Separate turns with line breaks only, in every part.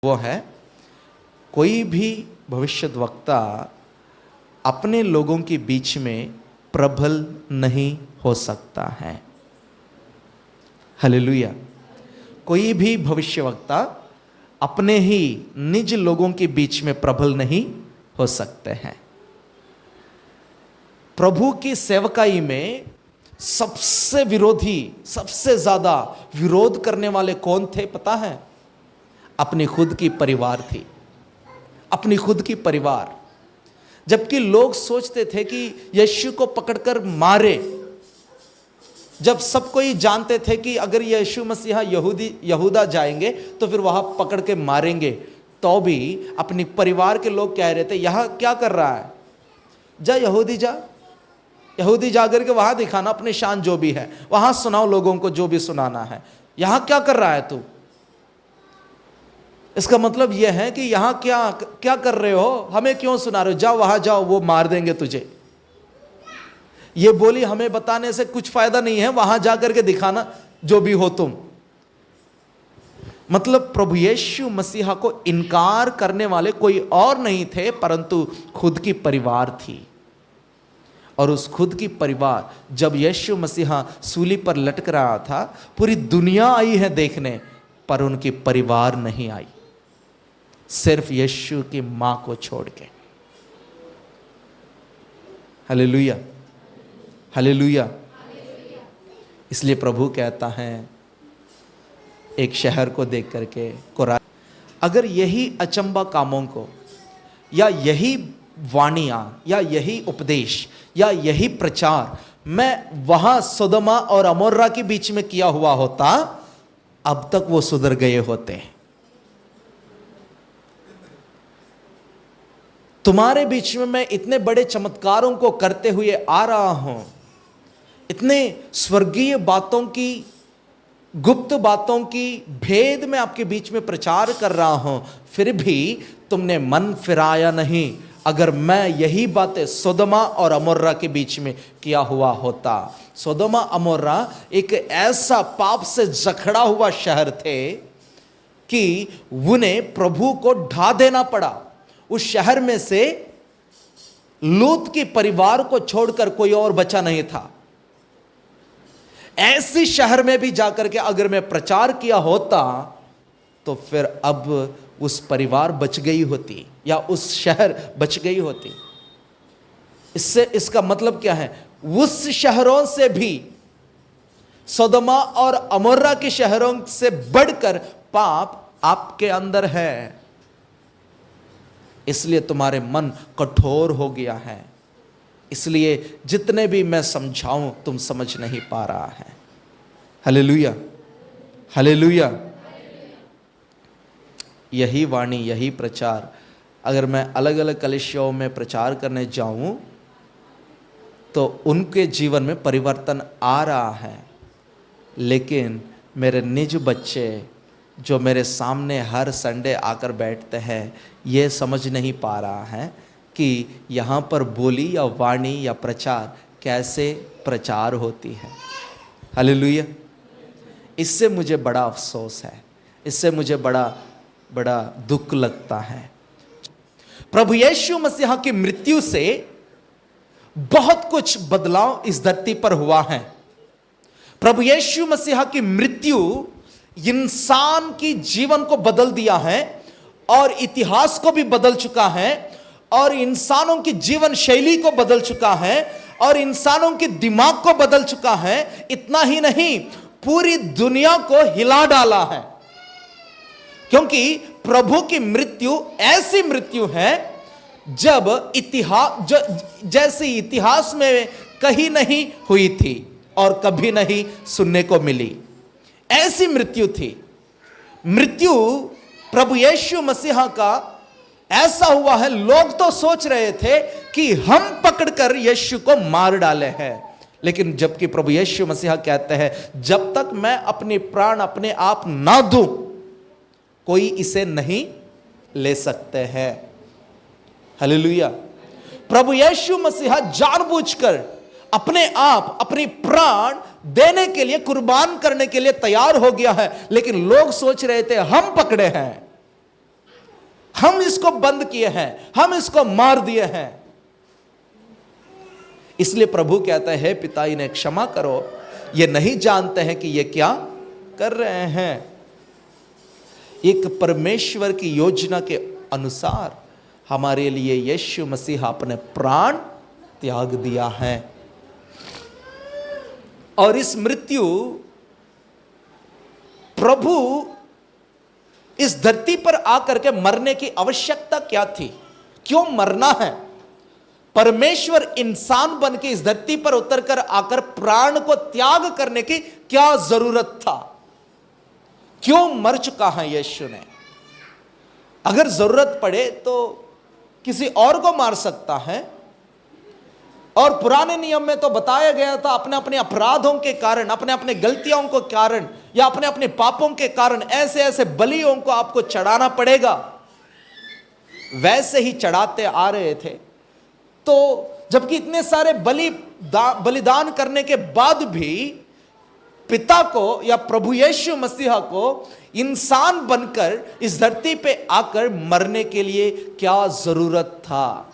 वो है, कोई भी भविष्यद्वक्ता अपने लोगों के बीच में प्रबल नहीं हो सकता है। हालेलुया। कोई भी भविष्यवक्ता अपने ही निज लोगों के बीच में प्रबल नहीं हो सकते हैं। प्रभु की सेवकाई में सबसे विरोधी, सबसे ज्यादा विरोध करने वाले कौन थे पता है? अपनी खुद की परिवार थी, अपनी खुद की परिवार। जबकि लोग सोचते थे कि यीशु को पकड़कर मारे, जब सब कोई जानते थे कि अगर यीशु मसीहा यहूदा जाएंगे तो फिर वहां पकड़ के मारेंगे, तो भी अपनी परिवार के लोग कह रहे थे यहां क्या कर रहा है, जा यहूदी जा करके वहां दिखाना अपनी शान जो भी है, वहां सुनाओ लोगों को जो भी सुनाना है, यहां क्या कर रहा है तू? इसका मतलब यह है कि यहां क्या कर रहे हो, हमें क्यों सुना रहे हो, जाओ वहां जाओ, वो मार देंगे तुझे। ये बोली हमें बताने से कुछ फायदा नहीं है, वहां जाकर के दिखाना जो भी हो तुम। मतलब प्रभु यीशु मसीहा को इनकार करने वाले कोई और नहीं थे परंतु खुद की परिवार थी। और उस खुद की परिवार, जब यीशु मसीहा सूली पर लटक रहा था, पूरी दुनिया आई है देखने, पर उनकी परिवार नहीं आई, सिर्फ यीशु की मां को छोड़ के। Hallelujah, hallelujah. इसलिए प्रभु कहता है एक शहर को देख करके, अगर यही अचंबा कामों को, या यही वाणियां, या यही उपदेश, या यही प्रचार मैं वहां सोदोमा और अमोरा के बीच में किया हुआ होता, अब तक वो सुधर गए होते। तुम्हारे बीच में मैं इतने बड़े चमत्कारों को करते हुए आ रहा हूं, इतने स्वर्गीय बातों की, गुप्त बातों की भेद में आपके बीच में प्रचार कर रहा हूं, फिर भी तुमने मन फिराया नहीं। अगर मैं यही बातें सोदोमा और अमोरा के बीच में किया हुआ होता। सोदोमा अमोरा एक ऐसा पाप से जकड़ा हुआ शहर थे कि उन्हें प्रभु को ढा देना पड़ा। उस शहर में से लूत के परिवार को छोड़कर कोई और बचा नहीं था। ऐसी शहर में भी जाकर के अगर मैं प्रचार किया होता तो फिर अब उस परिवार बच गई होती, या उस शहर बच गई होती। इससे इसका मतलब क्या है? उस शहरों से भी, सोदोमा और अमोरा के शहरों से बढ़कर पाप आपके अंदर है, इसलिए तुम्हारे मन कठोर हो गया है। इसलिए जितने भी मैं समझाऊं तुम समझ नहीं पा रहा है। Hallelujah, hallelujah. यही वाणी, यही प्रचार अगर मैं अलग अलग कलीसियाओं में प्रचार करने जाऊं तो उनके जीवन में परिवर्तन आ रहा है, लेकिन मेरे निज बच्चे जो मेरे सामने हर संडे आकर बैठते हैं, ये समझ नहीं पा रहा है कि यहाँ पर बोली या वाणी या प्रचार कैसे प्रचार होती है। हालेलुया। इससे मुझे बड़ा अफसोस है, इससे मुझे बड़ा दुख लगता है। प्रभु यीशु मसीहा की मृत्यु से बहुत कुछ बदलाव इस धरती पर हुआ है। प्रभु यीशु मसीहा की मृत्यु इंसान की जीवन को बदल दिया है, और इतिहास को भी बदल चुका है, और इंसानों की जीवन शैली को बदल चुका है, और इंसानों के दिमाग को बदल चुका है। इतना ही नहीं, पूरी दुनिया को हिला डाला है। क्योंकि प्रभु की मृत्यु ऐसी मृत्यु है जब जैसे इतिहास में कहीं नहीं हुई थी और कभी नहीं सुनने को मिली, ऐसी मृत्यु थी। मृत्यु प्रभु यीशु मसीहा का ऐसा हुआ है, लोग तो सोच रहे थे कि हम पकड़कर यीशु को मार डाले हैं, लेकिन जबकि प्रभु यीशु मसीहा कहते हैं जब तक मैं अपने प्राण अपने आप ना दूं कोई इसे नहीं ले सकते हैं। हालेलुया। प्रभु यीशु मसीहा जानबूझकर अपने आप, अपनी प्राण देने के लिए, कुर्बान करने के लिए तैयार हो गया है, लेकिन लोग सोच रहे थे हम पकड़े हैं। हम इसको बंद किए हैं, हम इसको मार दिए हैं। इसलिए प्रभु कहता है, पिता इन्हें क्षमा करो, ये नहीं जानते हैं कि ये क्या कर रहे हैं। एक परमेश्वर की योजना के अनुसार हमारे लिए यीशु मसीह अपने प्राण त्याग दिया है। और इस मृत्यु, प्रभु इस धरती पर आकर के मरने की आवश्यकता क्या थी? क्यों मरना है? परमेश्वर इंसान बन के इस धरती पर उतरकर आकर प्राण को त्याग करने की क्या जरूरत था? क्यों मर चुका है यीशु ने? अगर जरूरत पड़े तो किसी और को मार सकता है। और पुराने नियम में तो बताया गया था, अपने अपने अपराधों के कारण, अपने अपने गलतियों के कारण या अपने अपने पापों के कारण ऐसे ऐसे बलियों को आपको चढ़ाना पड़ेगा। वैसे ही चढ़ाते आ रहे थे। तो जबकि इतने सारे बलिदान करने के बाद भी पिता को या प्रभु यीशु मसीह को इंसान बनकर इस धरती पे आकर मरने के लिए क्या जरूरत था?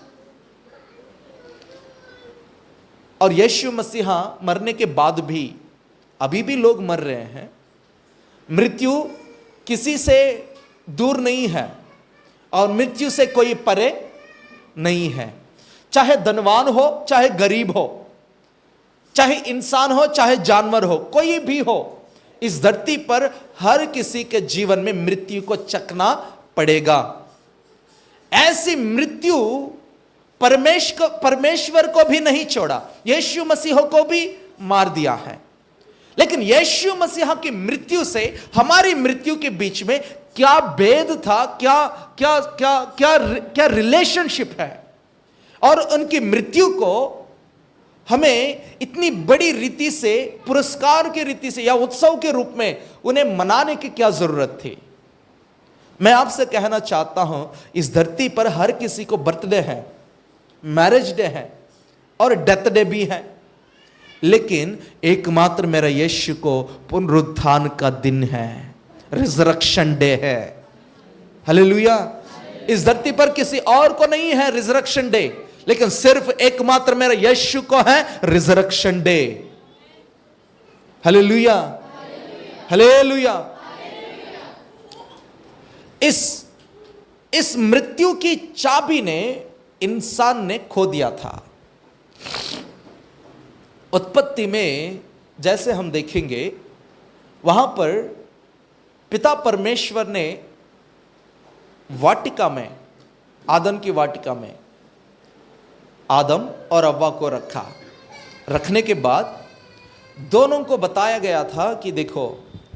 और यीशु मसीह मरने के बाद भी अभी भी लोग मर रहे हैं। मृत्यु किसी से दूर नहीं है और मृत्यु से कोई परे नहीं है। चाहे धनवान हो, चाहे गरीब हो, चाहे इंसान हो, चाहे जानवर हो, कोई भी हो, इस धरती पर हर किसी के जीवन में मृत्यु को चखना पड़ेगा। ऐसी मृत्यु परमेश्वर को भी नहीं छोड़ा, यीशु मसीह को भी मार दिया है। लेकिन यीशु मसीह की मृत्यु से हमारी मृत्यु के बीच में क्या भेद था? क्या क्या क्या क्या क्या रिलेशनशिप है? और उनकी मृत्यु को हमें इतनी बड़ी रीति से, पुरस्कार की रीति से या उत्सव के रूप में उन्हें मनाने की क्या जरूरत थी? मैं आपसे कहना चाहता हूं, इस धरती पर हर किसी को बर्थडे है, मैरिज डे है और डेथ डे भी है। लेकिन एकमात्र मेरा यीशु को पुनरुत्थान का दिन है, रिजरेक्शन डे है। हालेलुया। इस धरती पर किसी और को नहीं है रिजरेक्शन डे, लेकिन सिर्फ एकमात्र मेरा यीशु को है रिजरेक्शन डे। Hallelujah, hallelujah. इस मृत्यु की चाबी ने इंसान ने खो दिया था। उत्पत्ति में जैसे हम देखेंगे, वहां पर पिता परमेश्वर ने वाटिका में, आदम की वाटिका में आदम और हव्वा को रखा। रखने के बाद दोनों को बताया गया था कि देखो,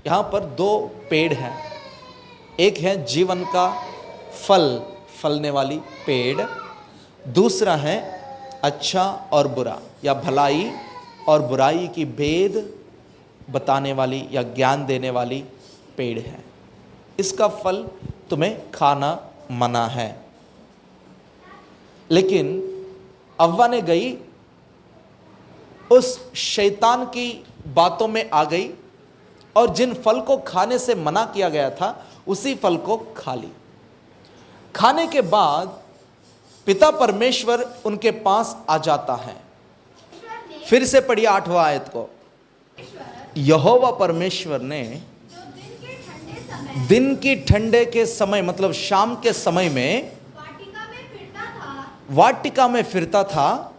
यहां पर दो पेड़ हैं। एक है जीवन का फल फलने वाली पेड़, दूसरा है अच्छा और बुरा या भलाई और बुराई की भेद बताने वाली या ज्ञान देने वाली पेड़ है। इसका फल तुम्हें खाना मना है। लेकिन हव्वा ने गई, उस शैतान की बातों में आ गई और जिन फल को खाने से मना किया गया था उसी फल को खा ली। खाने के बाद पिता परमेश्वर उनके पास आ जाता है। फिर से पढ़िए 8वां आयत को। यहोवा परमेश्वर ने दिन की ठंडे के समय, मतलब शाम के समय में वाटिका में फिरता था।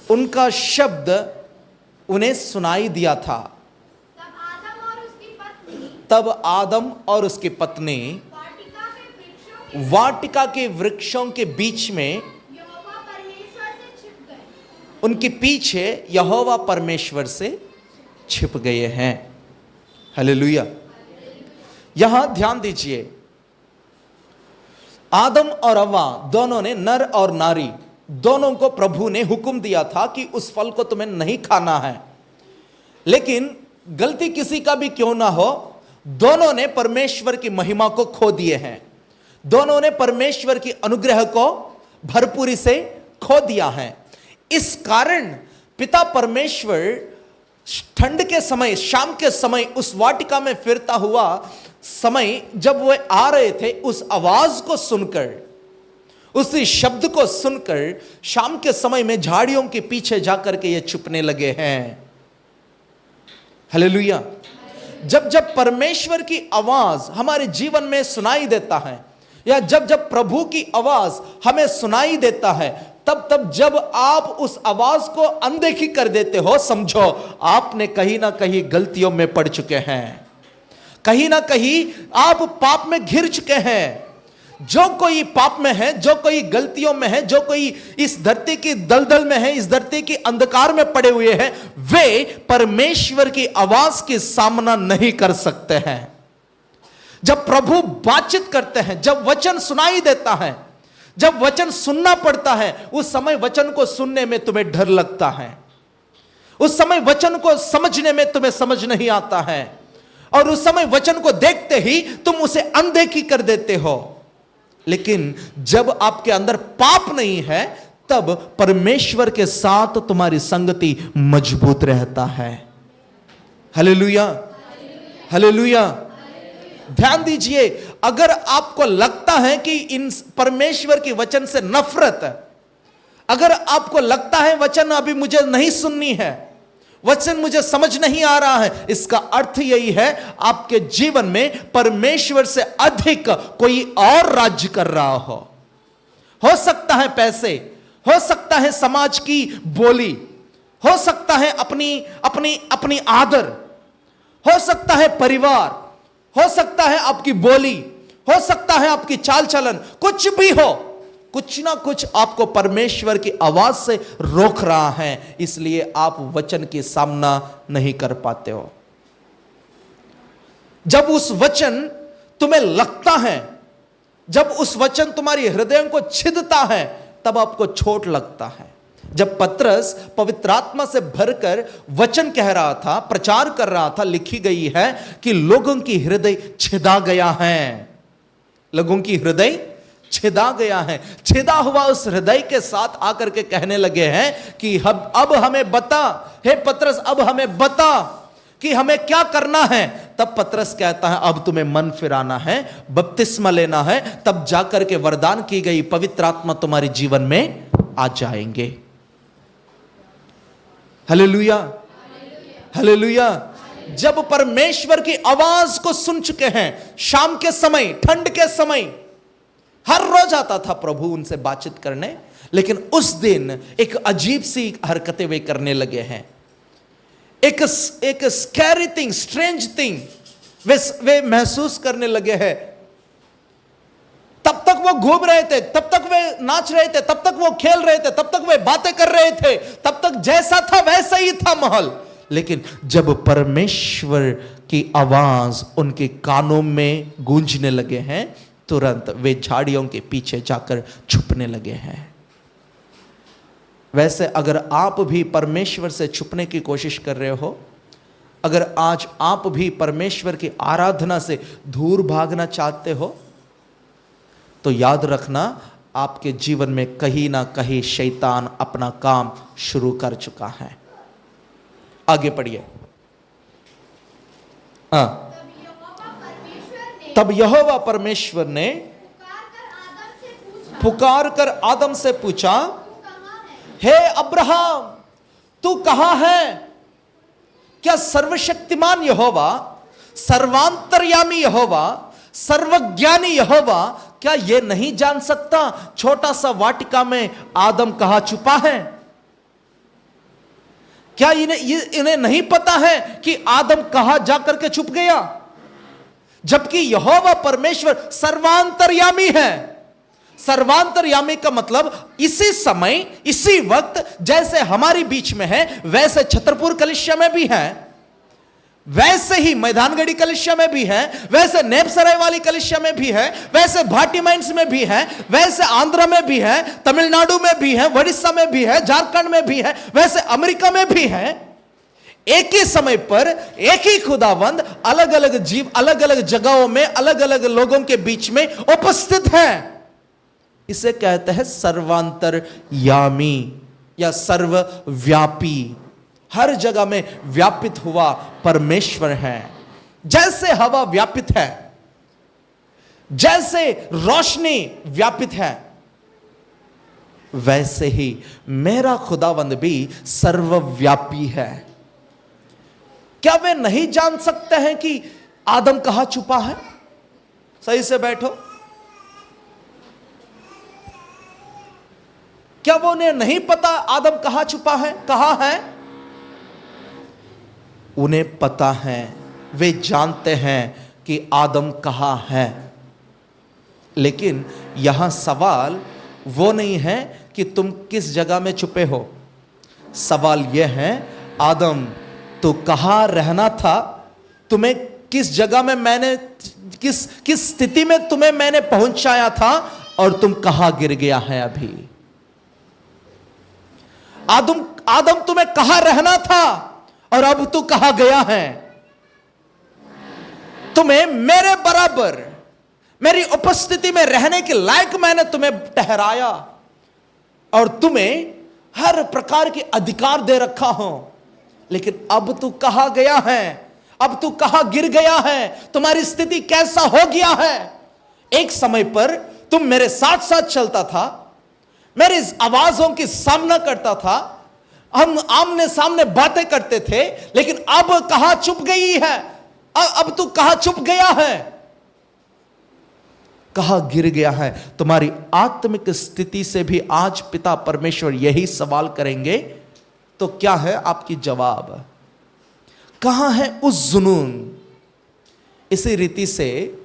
उनका शब्द उन्हें सुनाई दिया था। तब आदम और उसकी पत्नी वाटिका के वृक्षों के बीच में उनके पीछे यहोवा परमेश्वर से छिप गए हैं। हालेलुया। यहां ध्यान दीजिए, आदम और हव्वा दोनों ने, नर और नारी दोनों को प्रभु ने हुक्म दिया था कि उस फल को तुम्हें नहीं खाना है। लेकिन गलती किसी का भी क्यों ना हो, दोनों ने परमेश्वर की महिमा को खो दिए हैं। दोनों ने परमेश्वर की अनुग्रह को भरपूरी से खो दिया है। इस कारण पिता परमेश्वर ठंड के समय, शाम के समय उस वाटिका में फिरता हुआ समय जब वे आ रहे थे, उस आवाज को सुनकर, उसी शब्द को सुनकर शाम के समय में झाड़ियों के पीछे जाकर के ये छुपने लगे हैं। हालेलुया। जब जब परमेश्वर की आवाज हमारे जीवन में सुनाई देता है, या जब जब प्रभु की आवाज हमें सुनाई देता है, तब तब जब आप उस आवाज को अनदेखी कर देते हो, समझो आपने कहीं ना कहीं गलतियों में पड़ चुके हैं, कहीं ना कहीं आप पाप में घिर चुके हैं। जो कोई पाप में है, जो कोई गलतियों में है, जो कोई इस धरती की दलदल में है, इस धरती के अंधकार में पड़े हुए हैं, वे परमेश्वर की आवाज की सामना नहीं कर सकते हैं। जब प्रभु बातचीत करते हैं, जब वचन सुनाई देता है, जब वचन सुनना पड़ता है, उस समय वचन को सुनने में तुम्हें डर लगता है, उस समय वचन को समझने में तुम्हें समझ नहीं आता है, और उस समय वचन को देखते ही तुम उसे अनदेखी कर देते हो। लेकिन जब आपके अंदर पाप नहीं है, तब परमेश्वर के साथ तुम्हारी संगति मजबूत रहता है। Hallelujah, hallelujah. ध्यान दीजिए, अगर आपको लगता है कि इन परमेश्वर की वचन से नफरत है, अगर आपको लगता है वचन अभी मुझे नहीं सुननी है, वचन मुझे समझ नहीं आ रहा है, इसका अर्थ यही है आपके जीवन में परमेश्वर से अधिक कोई और राज्य कर रहा हो सकता है पैसे, हो सकता है समाज की बोली, हो सकता है अपनी अपनी अपनी आदर, हो सकता है परिवार, हो सकता है आपकी बोली, हो सकता है आपकी चाल चलन, कुछ भी हो, कुछ ना कुछ आपको परमेश्वर की आवाज से रोक रहा है, इसलिए आप वचन की सामना नहीं कर पाते हो। जब उस वचन तुम्हें लगता है, जब उस वचन तुम्हारी हृदय को छिदता है, तब आपको चोट लगता है। जब पतरस पवित्र आत्मा से भरकर वचन कह रहा था, प्रचार कर रहा था, लिखी गई है कि लोगों की हृदय छिदा गया है, लोगों की हृदय छिदा गया है। छिदा हुआ उस हृदय के साथ आकर के कहने लगे हैं कि अब हमें बता, हे पतरस, अब हमें बता कि हमें क्या करना है। तब पतरस कहता है, अब तुम्हें मन फिराना है, बपतिस्मा लेना है, तब जाकर के वरदान की गई पवित्र आत्मा तुम्हारे जीवन में आ जाएंगे। Hallelujah, hallelujah. जब परमेश्वर की आवाज को सुन चुके हैं, शाम के समय, ठंड के समय, हर रोज आता था प्रभु उनसे बातचीत करने, लेकिन उस दिन एक अजीब सी हरकतें वे करने लगे हैं। एक स्कैरी थिंग, स्ट्रेंज थिंग वे महसूस करने लगे हैं। तब तक वो घूम रहे थे, तब तक वे नाच रहे थे, तब तक वो खेल रहे थे, तब तक वे बातें कर रहे थे, तब तक जैसा था वैसा ही था माहौल। लेकिन जब परमेश्वर की आवाज उनके कानों में गूंजने लगे हैं, तुरंत वे झाड़ियों के पीछे जाकर छुपने लगे हैं। वैसे अगर आप भी परमेश्वर से छुपने की कोशिश कर रहे हो, अगर आज आप भी परमेश्वर की आराधना से दूर भागना चाहते हो, तो याद रखना आपके जीवन में कहीं ना कहीं शैतान अपना काम शुरू कर चुका है। आगे पढ़िए। तब यहोवा परमेश्वर ने पुकार कर आदम से पूछा, हे अब्राहम, तू कहां है? क्या सर्वशक्तिमान यहोवा, सर्वांतर्यामी यहोवा, सर्वज्ञानी यहोवा क्या यह नहीं जान सकता छोटा सा वाटिका में आदम कहां छुपा है? क्या इन्हें नहीं पता है कि आदम कहां जाकर के छुप गया? जबकि यहोवा परमेश्वर सर्वांतर्यामी है। सर्वांतर्यामी का मतलब इसी समय, इसी वक्त जैसे हमारी बीच में है, वैसे छतरपुर कलिसिया में भी है, वैसे ही मैदानगढ़ी कलिसिया में भी है, वैसे नेपसराय वाली कलिसिया में भी है, वैसे भाटी माइंस में भी है, वैसे आंध्र में भी है, तमिलनाडु में भी है, उड़ीसा में भी है, झारखंड में भी है, वैसे अमेरिका में भी है। एक ही समय पर एक ही खुदावंद अलग अलग जीव अलग अलग जगहों में अलग अलग लोगों के बीच में उपस्थित है। इसे कहते हैं सर्वांतरयामी या सर्वव्यापी। हर जगह में व्यापित हुआ परमेश्वर है। जैसे हवा व्यापित है, जैसे रोशनी व्यापित है, वैसे ही मेरा खुदावंद भी सर्वव्यापी है। क्या वे नहीं जान सकते हैं कि आदम कहां छुपा है? सही से बैठो। क्या वो उन्हें नहीं पता आदम कहां छुपा है, कहां है? उन्हें पता है, वे जानते हैं कि आदम कहां है। लेकिन यहां सवाल वो नहीं है कि तुम किस जगह में छुपे हो। सवाल यह है, आदम तो कहां रहना था? तुम्हें किस जगह में मैंने किस स्थिति में तुम्हें मैंने पहुंचाया था और तुम कहां गिर गया है अभी? आदम तुम्हें कहां रहना था और अब तू कहां गया है? तुम्हें मेरे बराबर मेरी उपस्थिति में रहने के लायक मैंने तुम्हें ठहराया और तुम्हें हर प्रकार के अधिकार दे रखा हूं। लेकिन अब तू कहां गया है? अब तू कहां गिर गया है? तुम्हारी स्थिति कैसा हो गया है? एक समय पर तुम मेरे साथ साथ चलता था, मेरी आवाजों की सामना करता था, हम आमने सामने बातें करते थे। लेकिन अब कहां छुप गई है? अब तू कहां छुप गया है? कहां गिर गया है? तुम्हारी आत्मिक स्थिति से भी आज पिता परमेश्वर यही सवाल करेंगे। तो क्या है आपकी जवाब? कहां है उस जुनून? इसी रीति से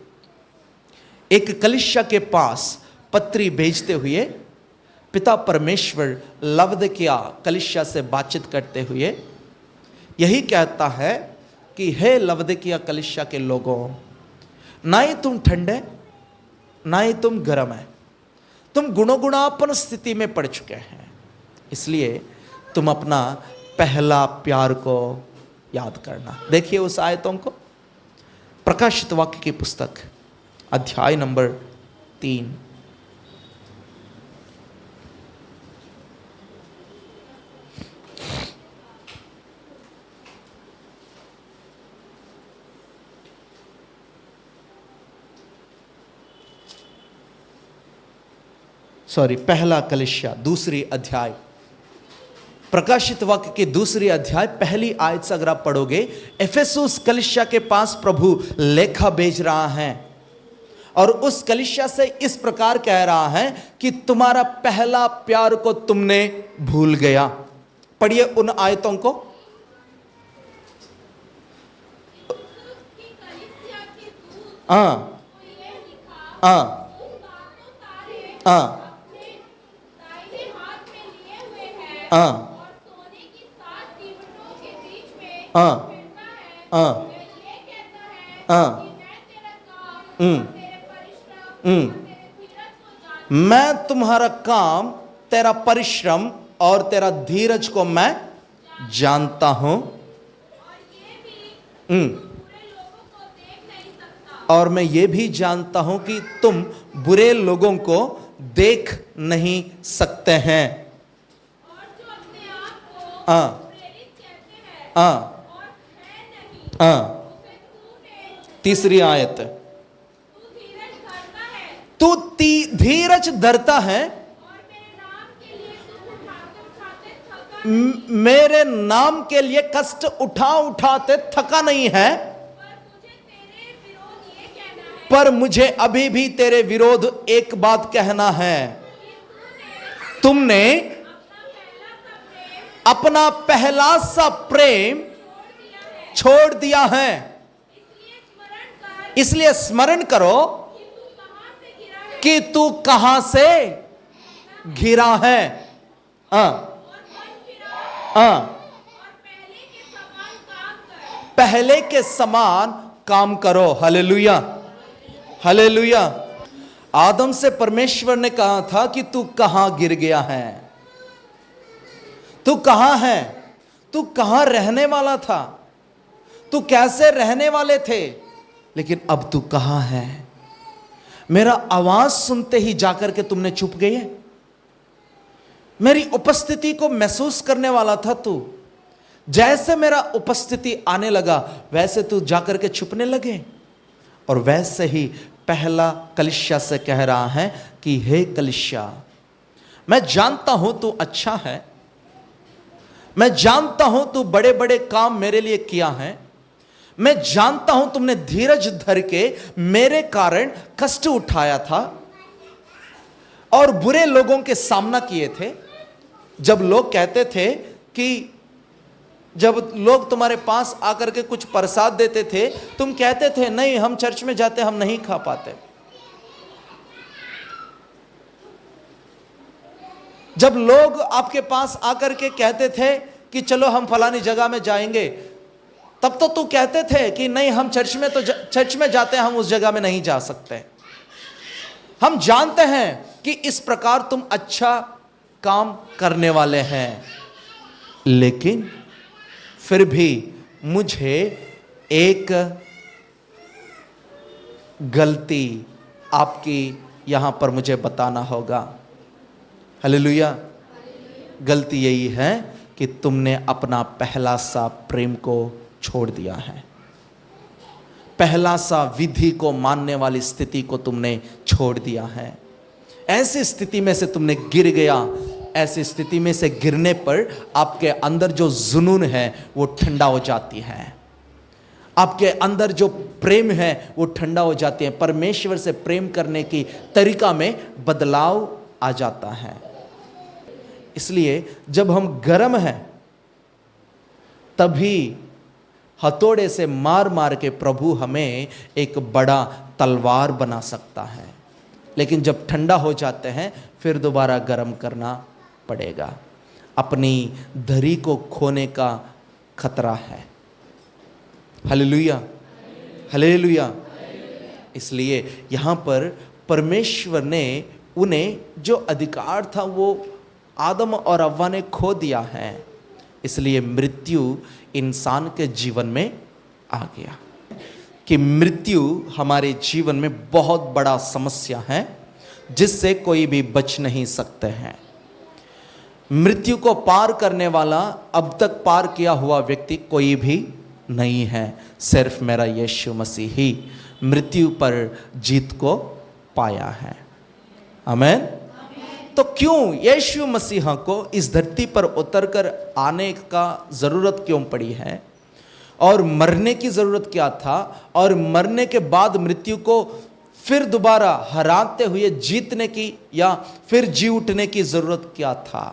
एक कलीसिया के पास पत्री भेजते हुए पिता परमेश्वर लवदकिया कलीसिया से बातचीत करते हुए यही कहता है कि हे लवदकिया कलीसिया के लोगों, ना ही तुम ठंडे ना ही तुम गर्म है, तुम गुणोगुणापन स्थिति में पड़ चुके हैं। इसलिए तुम अपना पहला प्यार को याद करना। देखिए उस आयतों को, प्रकाशित वाक्य की पुस्तक अध्याय नंबर 3। पहला कलीसिया दूसरी अध्याय, प्रकाशित वाक्य के दूसरी अध्याय पहली आयत से अगर आप पढ़ोगे, एफेसुस कलीसिया के पास प्रभु लेखा भेज रहा है और उस कलीसिया से इस प्रकार कह रहा है कि तुम्हारा पहला प्यार को तुमने भूल गया। पढ़िए उन आयतों को। हाँ हाँ हाँ हाँ हाँ हाँ मैं तुम्हारा काम, तेरा परिश्रम और तेरा धीरज को मैं जानता हूं। और मैं ये भी जानता हूं कि तुम बुरे लोगों को देख नहीं सकते हैं। तीसरी आयत, तू धीरज धरता है, मेरे नाम के लिए कष्ट उठाते थका नहीं है। पर मुझे अभी भी तेरे विरोध एक बात कहना है, तुमने अपना पहला सा प्रेम छोड़ दिया है। इसलिए स्मरण करो कि तू कहां से घिरा है। पहले के समान काम करो। Hallelujah, hallelujah. आदम से परमेश्वर ने कहा था कि तू कहां गिर गया है, तू कहां है, तू कहां रहने वाला था, तू कैसे रहने वाले थे, लेकिन अब तू कहां है? मेरा आवाज सुनते ही जाकर के तुमने छुप गए। मेरी उपस्थिति को महसूस करने वाला था तू, जैसे मेरा उपस्थिति आने लगा वैसे तू जाकर के छुपने लगे। और वैसे ही पहला कलीसिया से कह रहा है कि हे कलीसिया, मैं जानता हूं तू अच्छा है, मैं जानता हूं तू बड़े बड़े काम मेरे लिए किया है, मैं जानता हूं तुमने धीरज धर के मेरे कारण कष्ट उठाया था और बुरे लोगों के सामना किए थे। जब लोग कहते थे कि जब लोग तुम्हारे पास आकर के कुछ प्रसाद देते थे, तुम कहते थे नहीं हम चर्च में जाते, हम नहीं खा पाते। जब लोग आपके पास आकर के कहते थे कि चलो हम फलानी जगह में जाएंगे, तब तो तू कहते थे कि नहीं हम चर्च में जाते हैं, हम उस जगह में नहीं जा सकते। हम जानते हैं कि इस प्रकार तुम अच्छा काम करने वाले हैं, लेकिन फिर भी मुझे एक गलती आपकी यहां पर मुझे बताना होगा। हालेलुया। गलती यही है कि तुमने अपना पहला सा प्रेम को छोड़ दिया है। पहला सा विधि को मानने वाली स्थिति को तुमने छोड़ दिया है। ऐसी स्थिति में से तुमने गिर गया। ऐसी स्थिति में से गिरने पर आपके अंदर जो जुनून है वो ठंडा हो जाती है, आपके अंदर जो प्रेम है वो ठंडा हो जाती है। परमेश्वर से प्रेम करने की तरीका में बदलाव आ जाता है। इसलिए जब हम गर्म हैं तभी हथौड़े से मार मार के प्रभु हमें एक बड़ा तलवार बना सकता है, लेकिन जब ठंडा हो जाते हैं फिर दोबारा गर्म करना पड़ेगा। अपनी धरी को खोने का खतरा है। Hallelujah, hallelujah. इसलिए यहाँ पर परमेश्वर ने उन्हें जो अधिकार था वो आदम और हव्वा ने खो दिया है। इसलिए मृत्यु इंसान के जीवन में आ गया कि मृत्यु हमारे जीवन में बहुत बड़ा समस्या है जिससे कोई भी बच नहीं सकते हैं। मृत्यु को पार करने वाला अब तक पार किया हुआ व्यक्ति कोई भी नहीं है, सिर्फ मेरा यीशु मसीह ही मृत्यु पर जीत को पाया है। आमीन। तो क्यों यीशु मसीह को इस धरती पर उतरकर आने का जरूरत क्यों पड़ी है, और मरने की जरूरत क्या था, और मरने के बाद मृत्यु को फिर दोबारा हराते हुए जीतने की या फिर जी उठने की जरूरत क्या था,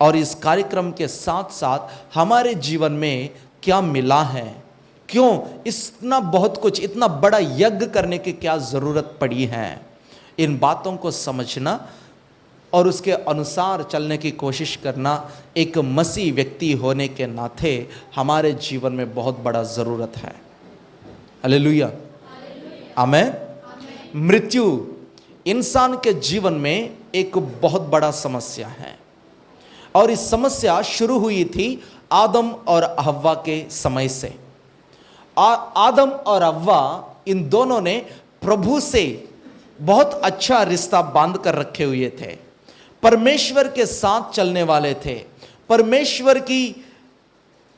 और इस कार्यक्रम के साथ साथ हमारे जीवन में क्या मिला है, क्यों इतना बहुत कुछ, इतना बड़ा यज्ञ करने की क्या जरूरत पड़ी है। इन बातों को समझना और उसके अनुसार चलने की कोशिश करना एक मसीह व्यक्ति होने के नाते हमारे जीवन में बहुत बड़ा ज़रूरत है। हालेलुया, आमीन। मृत्यु इंसान के जीवन में एक बहुत बड़ा समस्या है, और इस समस्या शुरू हुई थी आदम और हव्वा के समय से। आदम और हव्वा इन दोनों ने प्रभु से बहुत अच्छा रिश्ता बांध कर रखे हुए थे, परमेश्वर के साथ चलने वाले थे, परमेश्वर की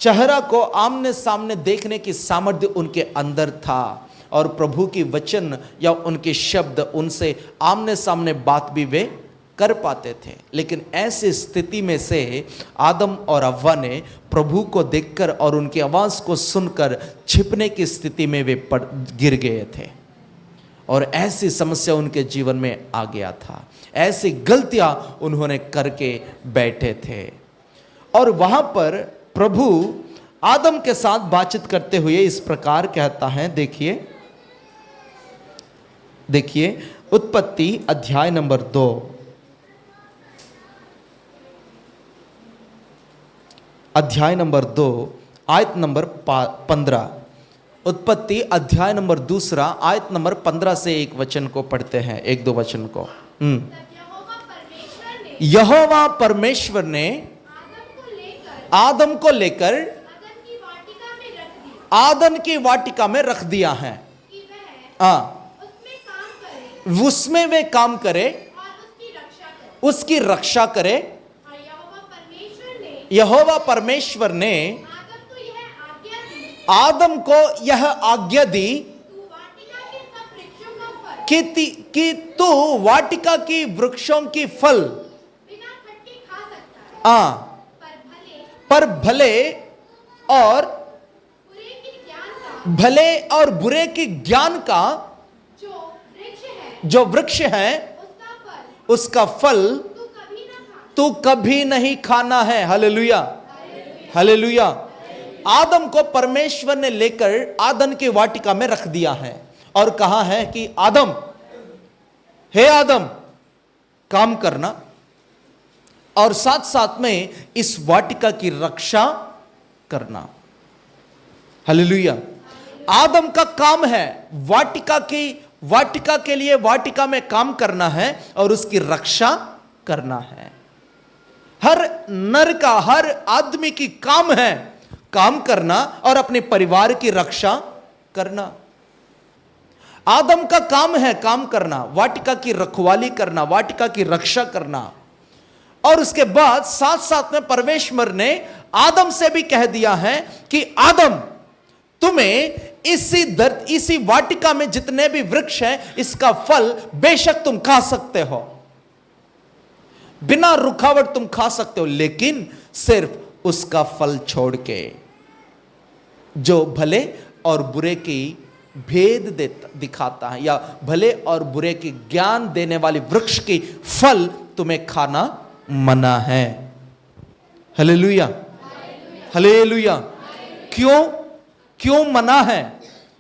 चेहरा को आमने सामने देखने की सामर्थ्य उनके अंदर था, और प्रभु की वचन या उनके शब्द उनसे आमने सामने बात भी वे कर पाते थे। लेकिन ऐसी स्थिति में से आदम और हव्वा ने प्रभु को देखकर और उनकी आवाज़ को सुनकर छिपने की स्थिति में वे गिर गए थे, और ऐसी समस्या उनके जीवन में आ गया था। ऐसी गलतियां उन्होंने करके बैठे थे, और वहां पर प्रभु आदम के साथ बातचीत करते हुए इस प्रकार कहता है। देखिए उत्पत्ति अध्याय नंबर 2 अध्याय नंबर 2 आयत नंबर 15। उत्पत्ति अध्याय नंबर 2 आयत नंबर 15 से एक वचन को पढ़ते हैं, एक दो वचन को। यहोवा परमेश्वर ने आदम को लेकर आदन की वाटिका में रख दिया है, उसमें वे काम करे, उसकी रक्षा करे। यहोवा परमेश्वर ने आदम को यह आज्ञा दी, कि तू वाटिका की वृक्षों की फल
बिना खट्टे खा सकता है, पर
भले और
बुरे के ज्ञान का
भले और बुरे के ज्ञान का
जो वृक्ष है,
जो वृक्ष है
उसका फल
उसका फल तू कभी नहीं खाना है। Hallelujah, hallelujah. आदम को परमेश्वर ने लेकर आदम की वाटिका में रख दिया है और कहा है कि आदम, हे आदम, काम करना और साथ साथ में इस वाटिका की रक्षा करना। हालेलुया। आदम का काम है वाटिका के लिए वाटिका में काम करना है और उसकी रक्षा करना है। हर नर का, हर आदमी की काम है काम करना और अपने परिवार की रक्षा करना। आदम का काम है काम करना, वाटिका की रखवाली करना, वाटिका की रक्षा करना। और उसके बाद साथ साथ में परमेश्वर ने आदम से भी कह दिया है कि आदम, तुम्हें इसी वाटिका में जितने भी वृक्ष हैं इसका फल बेशक तुम खा सकते हो, बिना रुकावट तुम खा सकते हो, लेकिन सिर्फ उसका फल छोड़ के जो भले और बुरे की भेद दिखाता है, या भले और बुरे की ज्ञान देने वाली वृक्ष की फल तुम्हें खाना मना है। Hallelujah, hallelujah. क्यों मना है?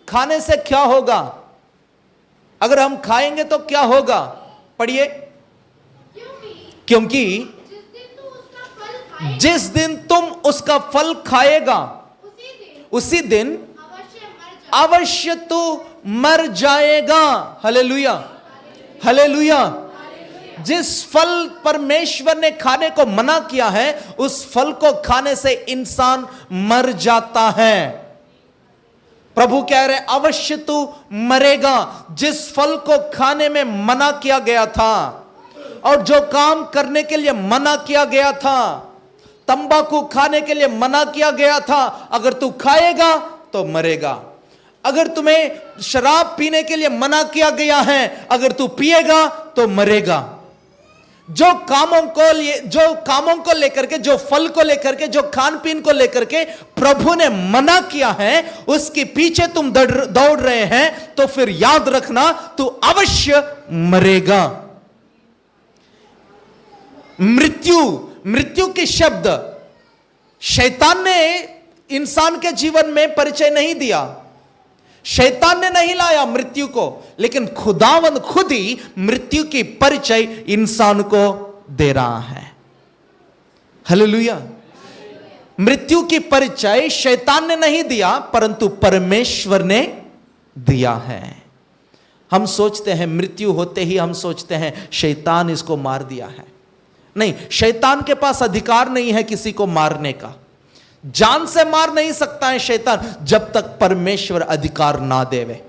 खाने से क्या होगा? अगर हम खाएंगे तो क्या होगा? पढ़िए। क्योंकि जिस दिन तुम उसका फल खाएगा उसी दिन अवश्य तू मर जाएगा। Hallelujah, hallelujah. जिस फल परमेश्वर ने खाने को मना किया है उस फल को खाने से इंसान मर जाता है। प्रभु कह रहे अवश्य तू मरेगा। जिस फल को खाने में मना किया गया था और जो काम करने के लिए मना किया गया था, तंबाकू खाने के लिए मना किया गया था, अगर तू खाएगा तो मरेगा। अगर तुम्हें शराब पीने के लिए मना किया गया है, अगर तू पिएगा तो मरेगा। जो कामों को लेकर के, जो फल को लेकर के, जो खान पीन को लेकर के प्रभु ने मना किया है, उसके पीछे तुम दौड़ रहे हैं, तो फिर याद रखना तू अवश्य मरेगा। मृत्यु के शब्द शैतान ने इंसान के जीवन में परिचय नहीं दिया, शैतान ने नहीं लाया मृत्यु को, लेकिन खुदावंद खुद ही मृत्यु की परिचय इंसान को दे रहा है। हालेलुया। मृत्यु की परिचय शैतान ने नहीं दिया, परंतु परमेश्वर ने दिया है। हम सोचते हैं मृत्यु होते ही हम सोचते हैं शैतान इसको मार दिया है। नहीं, शैतान के पास अधिकार नहीं है किसी को मारने का। जान से मार नहीं सकता है शैतान जब तक परमेश्वर अधिकार ना देवे।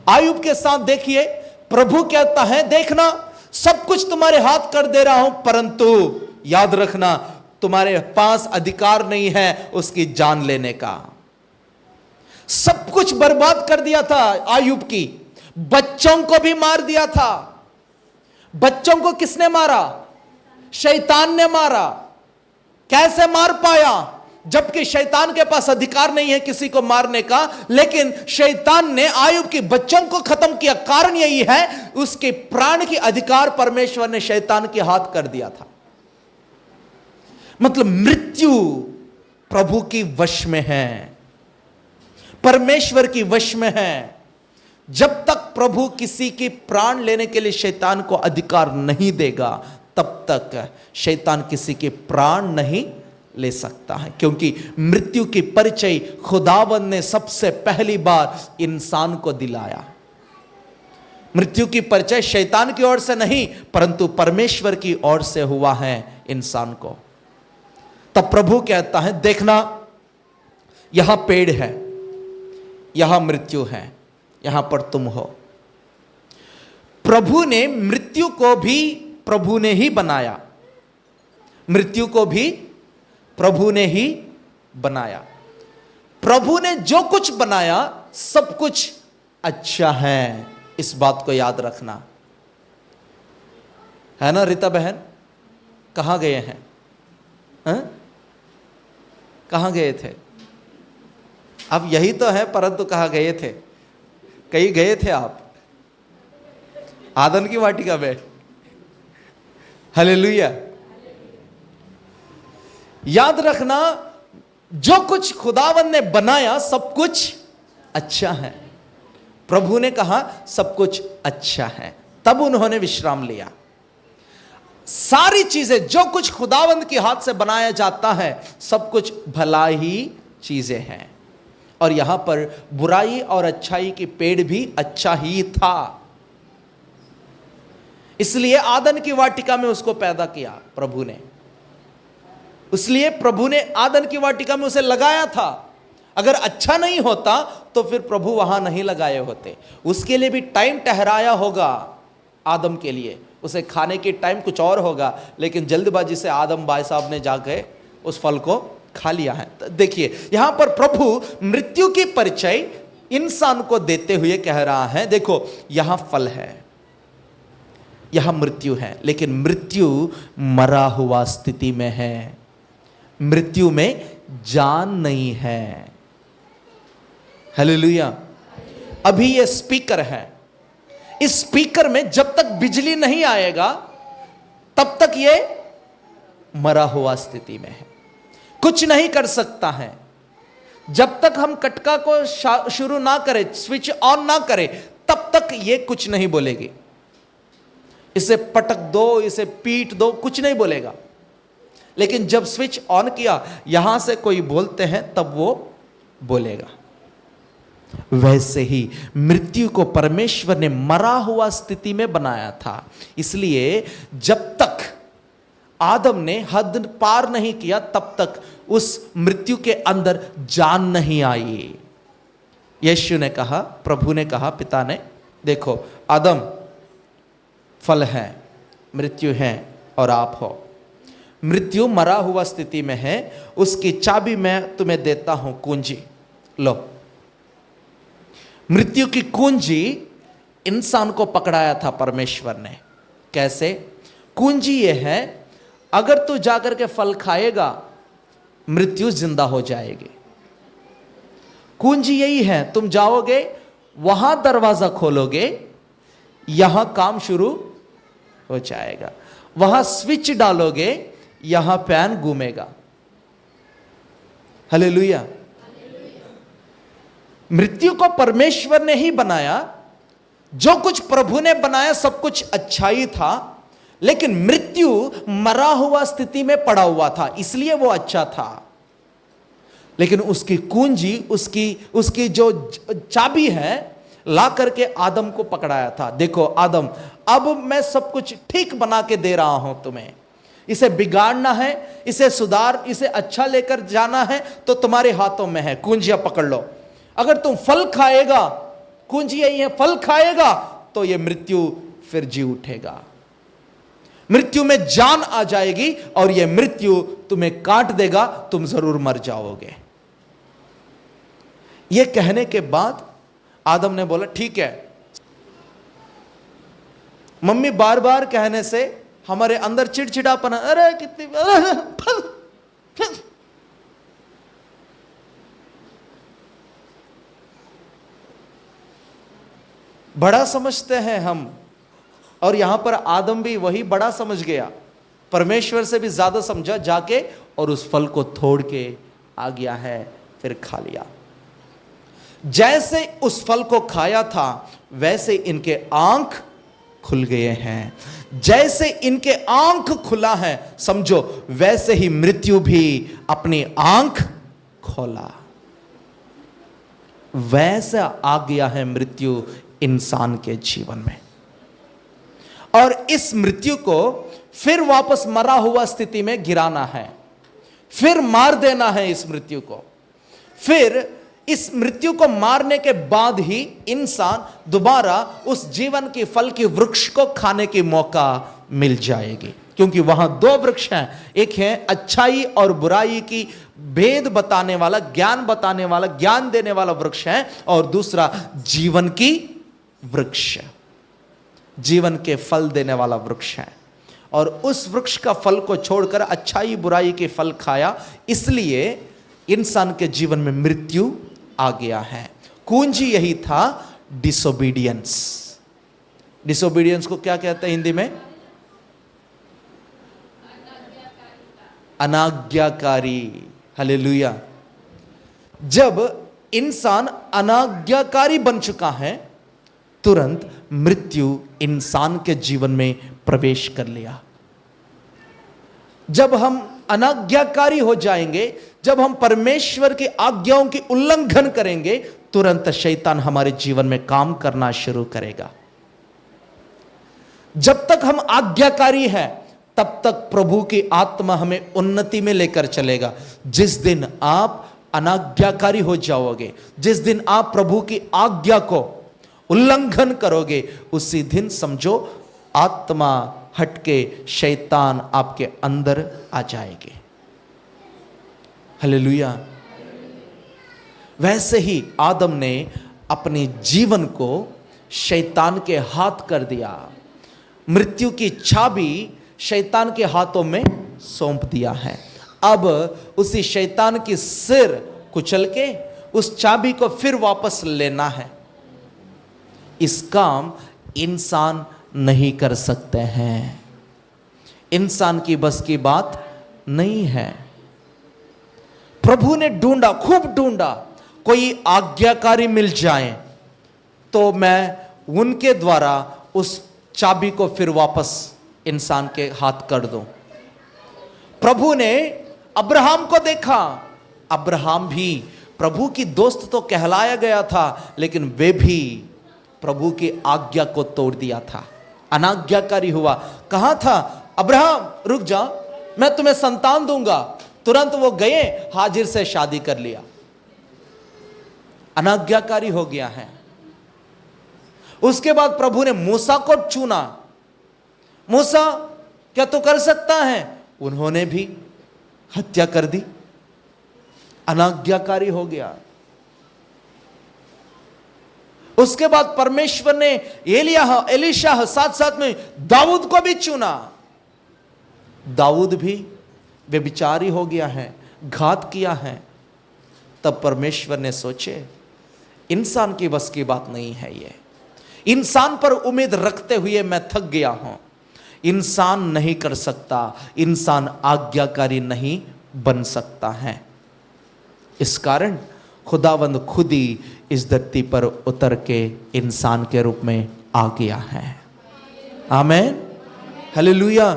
आयुब के साथ देखिए, प्रभु कहता है देखना सब कुछ तुम्हारे हाथ कर दे रहा हूं, परंतु याद रखना तुम्हारे पास अधिकार नहीं है उसकी जान लेने का। सब कुछ बर्बाद कर दिया था आयुब की, बच्चों को भी मार दिया था। बच्चों को किसने मारा? शैतान ने मारा। कैसे मार पाया? जबकि शैतान के पास अधिकार नहीं है किसी को मारने का, लेकिन शैतान ने आयुब के बच्चों को खत्म किया। कारण यही है उसके प्राण की अधिकार परमेश्वर ने शैतान के हाथ कर दिया था। मतलब मृत्यु प्रभु की वश में है, परमेश्वर की वश में है। जब तक प्रभु किसी की प्राण लेने के लिए शैतान को अधिकार नहीं देगा, तब तक शैतान किसी के प्राण नहीं ले सकता है, क्योंकि मृत्यु की परिचय खुदावंद ने सबसे पहली बार इंसान को दिलाया। मृत्यु की परिचय शैतान की ओर से नहीं, परंतु परमेश्वर की ओर से हुआ है इंसान को। तब प्रभु कहता है देखना यहां पेड़ है, यहां मृत्यु है, यहां पर तुम हो। प्रभु ने मृत्यु को भी प्रभु ने ही बनाया, मृत्यु को भी प्रभु ने ही बनाया। प्रभु ने जो कुछ बनाया सब कुछ अच्छा है, इस बात को याद रखना, है ना रीता बहन? कहाँ गए हैं? कहाँ गए थे? अब यही तो है, परंतु कहाँ गए थे? कहीं गए थे आप? आदन की वाटिका में। हालेलुया। याद रखना, जो कुछ खुदावन ने बनाया सब कुछ अच्छा है। प्रभु ने कहा सब कुछ अच्छा है, तब उन्होंने विश्राम लिया। सारी चीजें जो कुछ खुदावंद के हाथ से बनाया जाता है सब कुछ भला ही चीजें हैं। और यहां पर बुराई और अच्छाई की पेड़ भी अच्छा ही था, इसलिए आदन की वाटिका में उसको पैदा किया प्रभु ने। इसलिए प्रभु ने आदन की वाटिका में उसे लगाया था। अगर अच्छा नहीं होता तो फिर प्रभु वहां नहीं लगाए होते। उसके लिए भी टाइम ठहराया होगा आदम के लिए, उसे खाने की टाइम कुछ और होगा, लेकिन जल्दबाजी से आदम भाई साहब ने जाके उस फल को खा लिया है। देखिए यहां पर प्रभु मृत्यु की परिचय इंसान को देते हुए कह रहा है, देखो यहां फल है, यहां मृत्यु है, लेकिन मृत्यु मरा हुआ स्थिति में है, मृत्यु में जान नहीं है। हालेलुया। अभी ये स्पीकर है, इस स्पीकर में जब तक बिजली नहीं आएगा तब तक ये मरा हुआ स्थिति में है, कुछ नहीं कर सकता है। जब तक हम कटका को शुरू ना करें, स्विच ऑन ना करें, तब तक ये कुछ नहीं बोलेगी। इसे पटक दो, इसे पीट दो, कुछ नहीं बोलेगा। लेकिन जब स्विच ऑन किया, यहां से कोई बोलते हैं तब वो बोलेगा। वैसे ही मृत्यु को परमेश्वर ने मरा हुआ स्थिति में बनाया था। इसलिए जब तक आदम ने हद पार नहीं किया तब तक उस मृत्यु के अंदर जान नहीं आई। यीशु ने कहा, प्रभु ने कहा, पिता ने, देखो आदम फल है, मृत्यु है और आप हो। मृत्यु मरा हुआ स्थिति में है, उसकी चाबी मैं तुम्हें देता हूं, कुंजी लो। मृत्यु की कुंजी इंसान को पकड़ाया था परमेश्वर ने। कैसे? कुंजी यह है, अगर तू जाकर के फल खाएगा मृत्यु जिंदा हो जाएगी। कुंजी यही है, तुम जाओगे वहां दरवाजा खोलोगे, यहां काम शुरू हो जाएगा, वहां स्विच डालोगे, यहां फैन घूमेगा। हालेलुया। मृत्यु को परमेश्वर ने ही बनाया। जो कुछ प्रभु ने बनाया सब कुछ अच्छा ही था, लेकिन मृत्यु मरा हुआ स्थिति में पड़ा हुआ था, इसलिए वो अच्छा था। लेकिन उसकी कुंजी, उसकी जो चाबी है, ला करके आदम को पकड़ाया था। देखो आदम, अब मैं सब कुछ ठीक बना के दे रहा हूं तुम्हें। इसे बिगाड़ना है, इसे सुधार, इसे अच्छा लेकर जाना है तो तुम्हारे हाथों में है, कुंजियां पकड़ लो। अगर तुम फल खाएगा, कुंजी यही है, फल खाएगा तो ये मृत्यु फिर जी उठेगा, मृत्यु में जान आ जाएगी और ये मृत्यु तुम्हें काट देगा, तुम जरूर मर जाओगे। ये कहने के बाद आदम ने बोला ठीक है। मम्मी बार बार कहने से हमारे अंदर चिड़चिड़ापन, अरे कितनी बड़ा समझते हैं हम, और यहां पर आदम भी वही बड़ा समझ गया, परमेश्वर से भी ज्यादा समझा जाके, और उस फल को तोड़ के आ गया है, फिर खा लिया। जैसे उस फल को खाया था वैसे इनके आंख खुल गए हैं। जैसे इनके आंख खुला है, समझो वैसे ही मृत्यु भी अपनी आंख खोला। वैसा आ गया है मृत्यु इंसान के जीवन में, और इस मृत्यु को फिर वापस मरा हुआ स्थिति में गिराना है, फिर मार देना है इस मृत्यु को। फिर इस मृत्यु को मारने के बाद ही इंसान दोबारा उस जीवन की फल की वृक्ष को खाने की मौका मिल जाएगी, क्योंकि वहां दो वृक्ष हैं, एक है अच्छाई और बुराई की भेद बताने वाला, ज्ञान बताने वाला, ज्ञान देने वाला वृक्ष है, और दूसरा जीवन की वृक्ष, जीवन के फल देने वाला वृक्ष है। और उस वृक्ष का फल को छोड़कर अच्छाई बुराई के फल खाया, इसलिए इंसान के जीवन में मृत्यु आ गया है। कुंजी यही था, डिसोबीडियंस। डिसोबीडियंस को क्या कहते हैं हिंदी में? अनाज्ञाकारी। हालेलुया। जब इंसान अनाज्ञाकारी बन चुका है, तुरंत मृत्यु इंसान के जीवन में प्रवेश कर लिया। जब हम अनाज्ञाकारी हो जाएंगे, जब हम परमेश्वर की आज्ञाओं की उल्लंघन करेंगे, तुरंत शैतान हमारे जीवन में काम करना शुरू करेगा। जब तक हम आज्ञाकारी हैं, तब तक प्रभु की आत्मा हमें उन्नति में लेकर चलेगा। जिस दिन आप अनाज्ञाकारी हो जाओगे, जिस दिन आप प्रभु की आज्ञा को उल्लंघन करोगे, उसी दिन समझो आत्मा हटके शैतान आपके अंदर आ जाएंगे। हालेलुया। वैसे ही आदम ने अपने जीवन को शैतान के हाथ कर दिया। मृत्यु की चाबी शैतान के हाथों में सौंप दिया है। अब उसी शैतान की सिर कुचल के उस चाबी को फिर वापस लेना है। इस काम इंसान नहीं कर सकते हैं। इंसान की बस की बात नहीं है। प्रभु ने ढूंढा, खूब ढूंढा, कोई आज्ञाकारी मिल जाए तो मैं उनके द्वारा उस चाबी को फिर वापस इंसान के हाथ कर दूं। प्रभु ने अब्राहम को देखा। अब्राहम भी प्रभु की दोस्त तो कहलाया गया था, लेकिन वे भी प्रभु की आज्ञा को तोड़ दिया था, अनाज्ञाकारी हुआ। कहा था, अब्राहम रुक जा, मैं तुम्हें संतान दूंगा। तुरंत वो गए, हाजिर से शादी कर लिया। अनाज्ञाकारी हो गया है। उसके बाद प्रभु ने मूसा को चुना। मूसा क्या तू कर सकता है? उन्होंने भी हत्या कर दी, अनाज्ञाकारी हो गया। उसके बाद परमेश्वर ने एलीशा साथ साथ में दाऊद को भी चुना। दाऊद भी व्यभिचारी हो गया है, घात किया है। तब परमेश्वर ने सोचे, इंसान की बस की बात नहीं है ये। इंसान पर उम्मीद रखते हुए मैं थक गया हूं। इंसान नहीं कर सकता, इंसान आज्ञाकारी नहीं बन सकता है। इस कारण खुदावंद खुद ही इस धरती पर उतर के इंसान के रूप में आ गया है। आमीन, हालेलुया।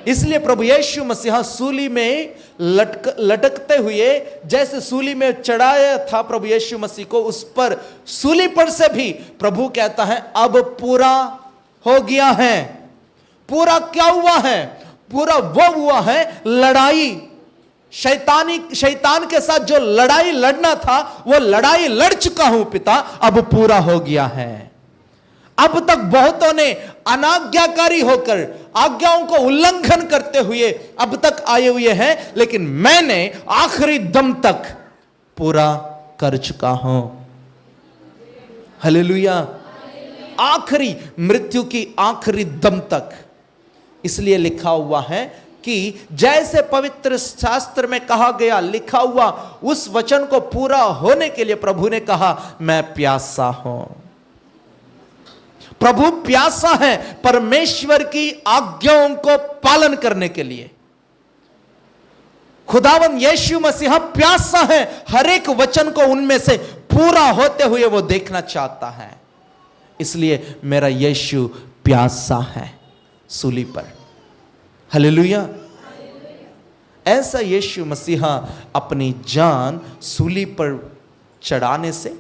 इसलिए प्रभु यीशु मसीहा सूली में लटकते हुए, जैसे सूली में चढ़ाया था प्रभु यीशु मसीह को, उस पर सूली पर से भी प्रभु कहता है अब पूरा हो गया है। पूरा क्या हुआ है? पूरा वो हुआ है लड़ाई। शैतान के साथ जो लड़ाई लड़ना था, वो लड़ाई लड़ चुका हूं पिता, अब पूरा हो गया है। अब तक बहुतों ने अनाज्ञाकारी होकर, आज्ञाओं को उल्लंघन करते हुए अब तक आए हुए हैं, लेकिन मैंने आखिरी दम तक पूरा कर चुका हूं। हालेलुया। आखिरी, मृत्यु की आखिरी दम तक। इसलिए लिखा हुआ है कि जैसे पवित्र शास्त्र में कहा गया, लिखा हुआ उस वचन को पूरा होने के लिए प्रभु ने कहा, मैं प्यासा हूं। प्रभु प्यासा है परमेश्वर की आज्ञाओं को पालन करने के लिए। खुदावंद यीशु मसीहा प्यासा है, हर एक वचन को उनमें से पूरा होते हुए वो देखना चाहता है। इसलिए मेरा यीशु प्यासा है सूली पर। हालेलुया। ऐसा यीशु मसीहा अपनी जान सूली पर चढ़ाने से,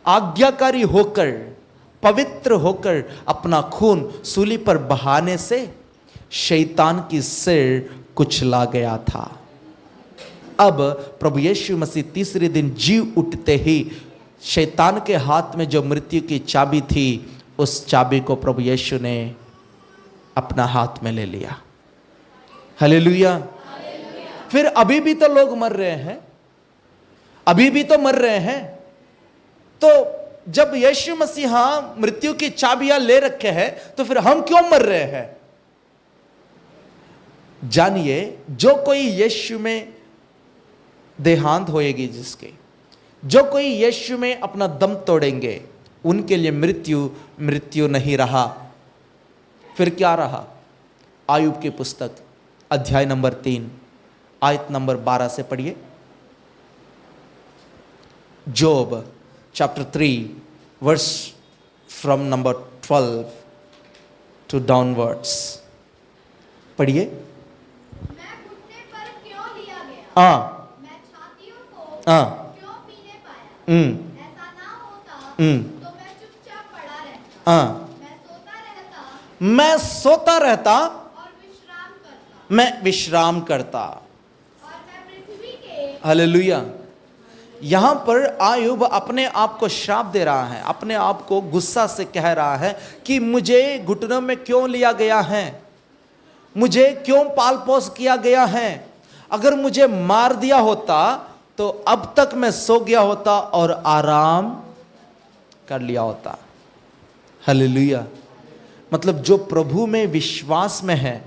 आज्ञाकारी होकर, पवित्र होकर, अपना खून सूली पर बहाने से शैतान की सिर कुचला गया था। अब प्रभु यीशु मसीह तीसरे दिन जी उठते ही शैतान के हाथ में जो मृत्यु की चाबी थी, उस चाबी को प्रभु यीशु ने अपना हाथ में ले लिया। हालेलुया। फिर अभी भी तो लोग मर रहे हैं, अभी भी तो मर रहे हैं। तो जब यीशु मसीहा मृत्यु की चाबियां ले रखे हैं तो फिर हम क्यों मर रहे हैं? जानिए, जो कोई यीशु में देहांत होएगी, जिसके जो कोई यीशु में अपना दम तोड़ेंगे, उनके लिए मृत्यु नहीं रहा। फिर क्या रहा? आयुब की पुस्तक अध्याय नंबर 3 आयत नंबर 12 से पढ़िए। Job chapter 3 verse from number 12 to downwards पढ़िए।
मैं घुटने पर क्यों लिया गया?
हाँ,
मैं छातियों को
हाँ,
क्यों पीने पाया? ऐसा ना होता तो मैं चुपचाप पड़ा रहता।
हाँ,
मैं सोता रहता
और
विश्राम करता,
मैं विश्राम करता।
और मैं पृथ्वी के
हालेलुया। यहां पर आयुब अपने आप को श्राप दे रहा है, अपने आप को गुस्सा से कह रहा है कि मुझे घुटनों में क्यों लिया गया है, मुझे क्यों पाल पोस किया गया है। अगर मुझे मार दिया होता तो अब तक मैं सो गया होता और आराम कर लिया होता। हालेलुया। मतलब जो प्रभु में विश्वास में है,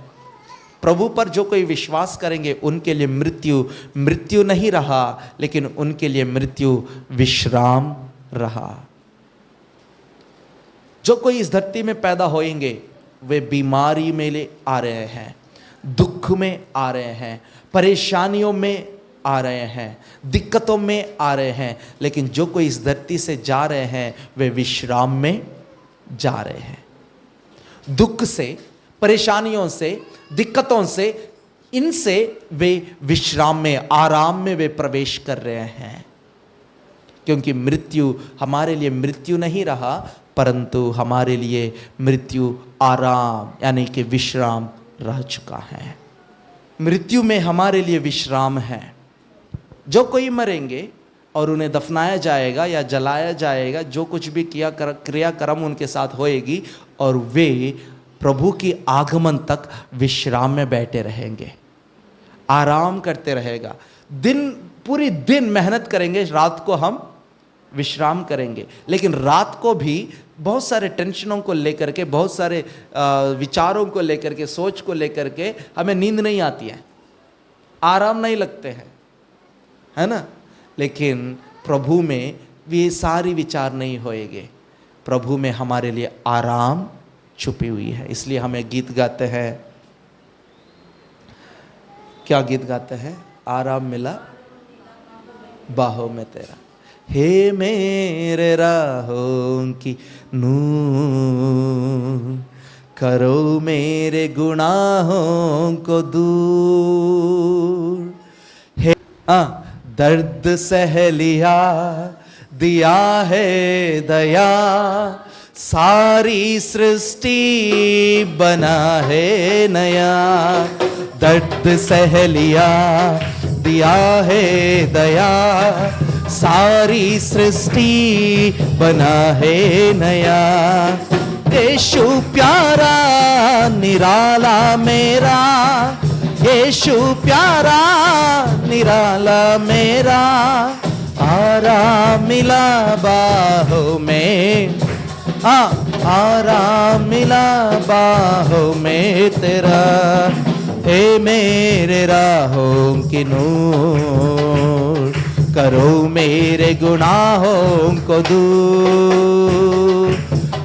प्रभु पर जो कोई विश्वास करेंगे, उनके लिए मृत्यु नहीं रहा, लेकिन उनके लिए मृत्यु विश्राम रहा। जो कोई इस धरती में पैदा होएंगे, वे बीमारी में आ रहे हैं, दुख में आ रहे हैं, परेशानियों में आ रहे हैं, दिक्कतों में आ रहे हैं, लेकिन जो कोई इस धरती से जा रहे हैं, वे विश्राम में जा रहे हैं। दुख से, परेशानियों से, दिक्कतों से, इनसे वे विश्राम में, आराम में वे प्रवेश कर रहे हैं। क्योंकि मृत्यु हमारे लिए मृत्यु नहीं रहा, परंतु हमारे लिए मृत्यु आराम यानी कि विश्राम रह चुका है। मृत्यु में हमारे लिए विश्राम है। जो कोई मरेंगे और उन्हें दफनाया जाएगा या जलाया जाएगा, जो कुछ भी क्रियाक्रम उनके साथ होएगी, और वे प्रभु की आगमन तक विश्राम में बैठे रहेंगे, आराम करते रहेगा। पूरी दिन मेहनत करेंगे, रात को हम विश्राम करेंगे। लेकिन रात को भी बहुत सारे टेंशनों को लेकर के, बहुत सारे विचारों को लेकर के, सोच को लेकर के हमें नींद नहीं आती है, आराम नहीं लगते हैं, है ना। लेकिन प्रभु में ये सारी विचार नहीं होएंगे। प्रभु में हमारे लिए आराम छुपी हुई है। इसलिए हमें गीत गाते हैं। क्या गीत गाते हैं? आराम मिला बाहों में तेरा, हे मेरे राहों की नूर, करो मेरे गुनाहों को दूर। हे दर्द सह लिया, दिया है दया, सारी सृष्टि बना है नया। दर्द सह लिया, दिया है दया, सारी सृष्टि बना है नया। यीशु प्यारा निराला मेरा, यीशु प्यारा निराला मेरा, आराम मिला बाहों में, आराम मिला बाहों में तेरा। हे मेरे राहों की नूर, करो मेरे गुनाहों को दूर।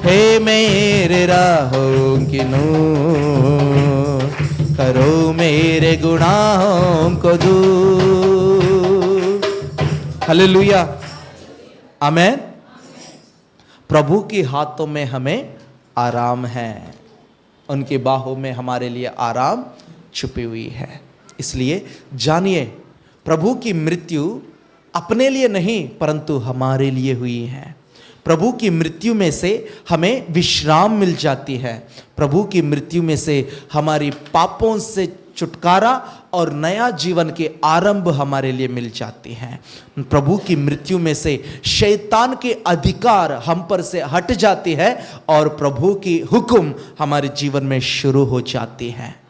हे मेरे राहों की नूर, करो मेरे गुनाहों को दूर। हालेलुया, आमेन। प्रभु के हाथों में हमें आराम है, उनकी बाहों में हमारे लिए आराम छुपी हुई है। इसलिए जानिए, प्रभु की मृत्यु अपने लिए नहीं परंतु हमारे लिए हुई है। प्रभु की मृत्यु में से हमें विश्राम मिल जाती है। प्रभु की मृत्यु में से हमारी पापों से छुटकारा और नया जीवन के आरंभ हमारे लिए मिल जाती हैं। प्रभु की मृत्यु में से शैतान के अधिकार हम पर से हट जाती है और प्रभु की हुक्म हमारे जीवन में शुरू हो जाती है।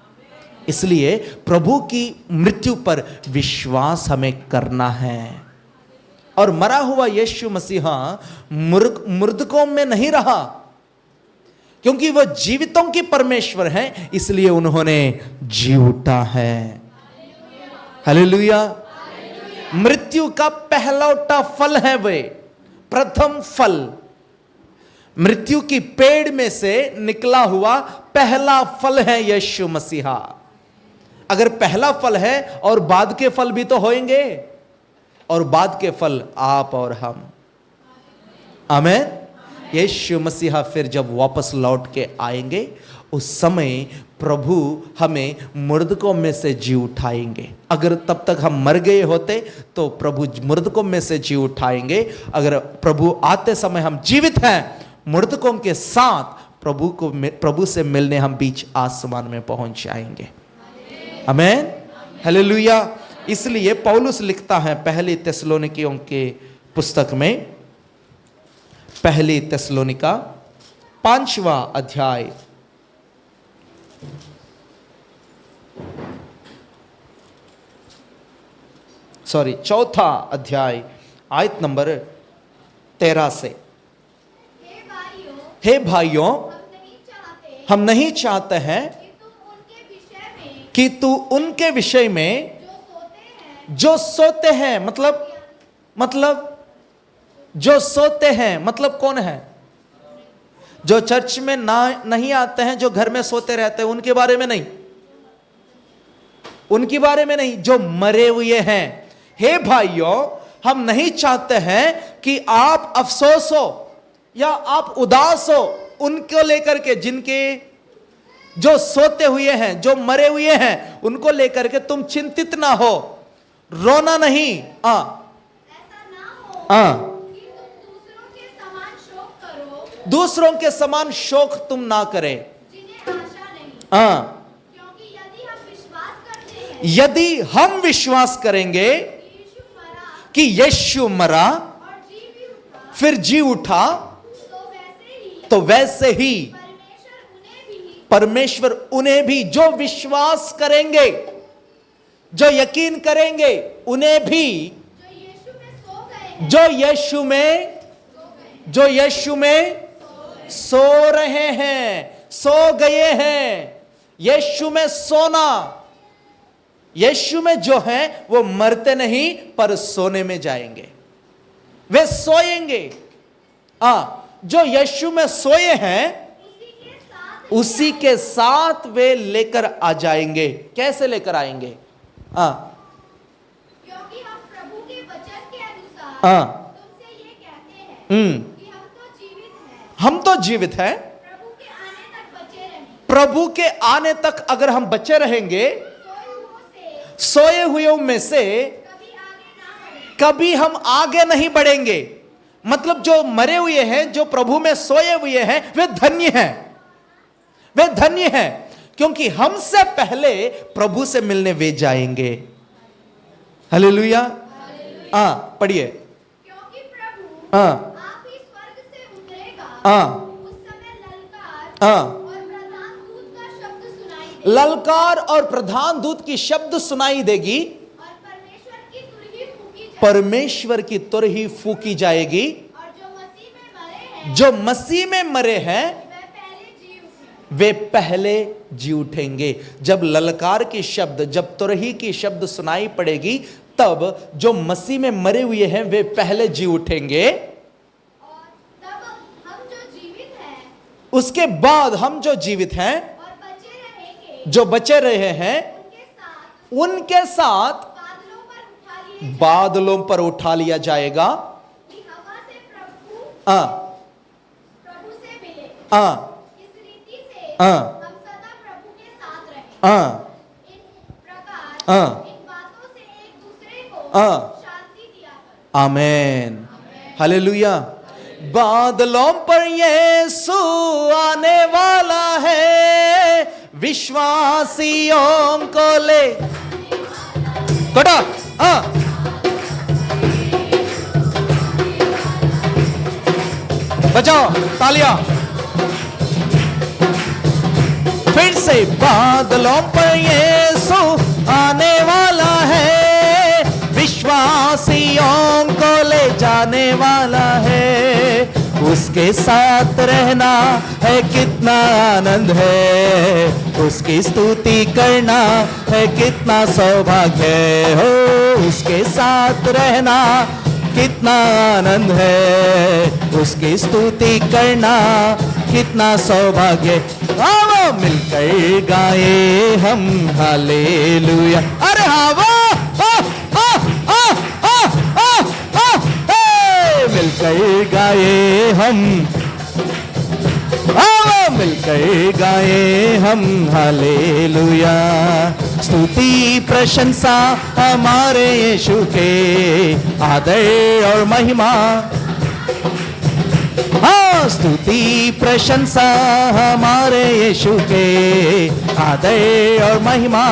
इसलिए प्रभु की मृत्यु पर विश्वास हमें करना है। और मरा हुआ यीशु मसीहा मुर्दकों में नहीं रहा, क्योंकि वह जीवितों की परमेश्वर हैं, इसलिए उन्होंने जी उठा है। हालेलुया। मृत्यु का पहलौटा फल है वे, प्रथम फल, मृत्यु की पेड़ में से निकला हुआ पहला फल है यीशु मसीहा। अगर पहला फल है और बाद के फल भी तो होंगे, और बाद के फल आप और हम। आमीन। यीशु मसीहा फिर जब वापस लौट के आएंगे, उस समय प्रभु हमें मुर्दकों में से जी उठाएंगे। अगर तब तक हम मर गए होते तो प्रभु मुर्दकों में से जी उठाएंगे। अगर प्रभु आते समय हम जीवित हैं, मुर्दकों के साथ प्रभु से मिलने हम बीच आसमान में पहुंच जाएंगे। आमीन। हालेलुया। इसलिए पौलुस लिखता है पहली थिस्सलुनीकियों के पुस्तक में, पहली थिस्सलुनीका 5वां अध्याय, चौथा अध्याय, आयत नंबर 13 से। हे भाइयों, हम नहीं चाहते हैं कि तू उनके विषय में जो सोते हैं, मतलब जो सोते हैं मतलब कौन है? जो चर्च में नहीं आते हैं, जो घर में सोते रहते हैं, उनके बारे में नहीं, उनके बारे में नहीं, जो मरे हुए हैं। हे भाइयों, हम नहीं चाहते हैं कि आप अफसोस हो या आप उदास हो उनको लेकर के, जिनके जो सोते हुए हैं, जो मरे हुए हैं, उनको लेकर के तुम चिंतित ना हो, रोना नहीं।
ऐसा ना हो कि तुम दूसरों के समान शोक करो,
दूसरों के समान शोक तुम ना करें,
जिन्हें आशा नहीं। क्योंकि
यदि हम विश्वास करेंगे कि यीशु मरा फिर जी उठा, तो वैसे ही परमेश्वर उन्हें भी जो विश्वास करेंगे, जो यकीन करेंगे, उन्हें भी जो यीशु में सो रहे हैं, सो गए हैं। यीशु में सोना, यीशु में जो है वो मरते नहीं पर सोने में जाएंगे, वे सोएंगे। जो यीशु में सोए हैं उसी के साथ वे लेकर आ जाएंगे। कैसे लेकर आएंगे?
क्योंकि हम प्रभु के वचन के अनुसार तुमसे ये कहते हैं कि हम तो जीवित हैं, प्रभु के आने तक बचे रहेंगे।
प्रभु के आने तक अगर हम बचे रहेंगे, सोए हुए में से कभी हम आगे नहीं बढ़ेंगे। मतलब जो मरे हुए हैं, जो प्रभु में सोए हुए हैं, वे धन्य हैं, वे धन्य हैं, क्योंकि हमसे पहले प्रभु से मिलने वे जाएंगे। हालेलुया। पढ़िए।
क्योंकि प्रभु आप ही स्वर्ग से उतरेगा, उस समय
ललकार और प्रधान दूत की शब्द सुनाई देगी,
और
परमेश्वर की तुरही फूकी जाएगी,
और
जो मसीह में मरे हैं वे पहले जी उठेंगे। जब ललकार की शब्द, जब तुरही की शब्द सुनाई पड़ेगी, तब जो मसीह में मरे हुए हैं वे पहले जी उठेंगे,
और तब हम जो जीवित हैं,
उसके बाद हम जो जीवित हैं
और बचे रहेंगे,
जो बचे रहे हैं, उनके साथ बादलों पर उठा लिया जाएगा।
कि हवा से प्रभु से मिले। इस रीति से हम सदा प्रभु के साथ रहें। इन प्रकार इन बातों से एक दूसरे को शांति दिया करो।
आमीन। हालेलुया। बादलों पर यीशु आने वाला है, विश्वासियों को ले बजाओ तालियां। फिर से बादलों पर यीशु आने वाला है, विश्वास परदेसियों को ले जाने वाला है, उसके साथ रहना है कितना आनंद है, उसकी स्तुति करना है कितना सौभाग्य हो, उसके साथ रहना कितना आनंद है, उसकी स्तुति करना कितना सौभाग्य। आओ मिलकर गाए हम हालेलुया। अरे हाँ वो मिलकर गाए हम, आओ मिलकर गाए हम हालेलुया। स्तुति प्रशंसा हमारे यीशु के, आदर और महिमा, हाँ स्तुति प्रशंसा हमारे यीशु के, आदर और महिमा।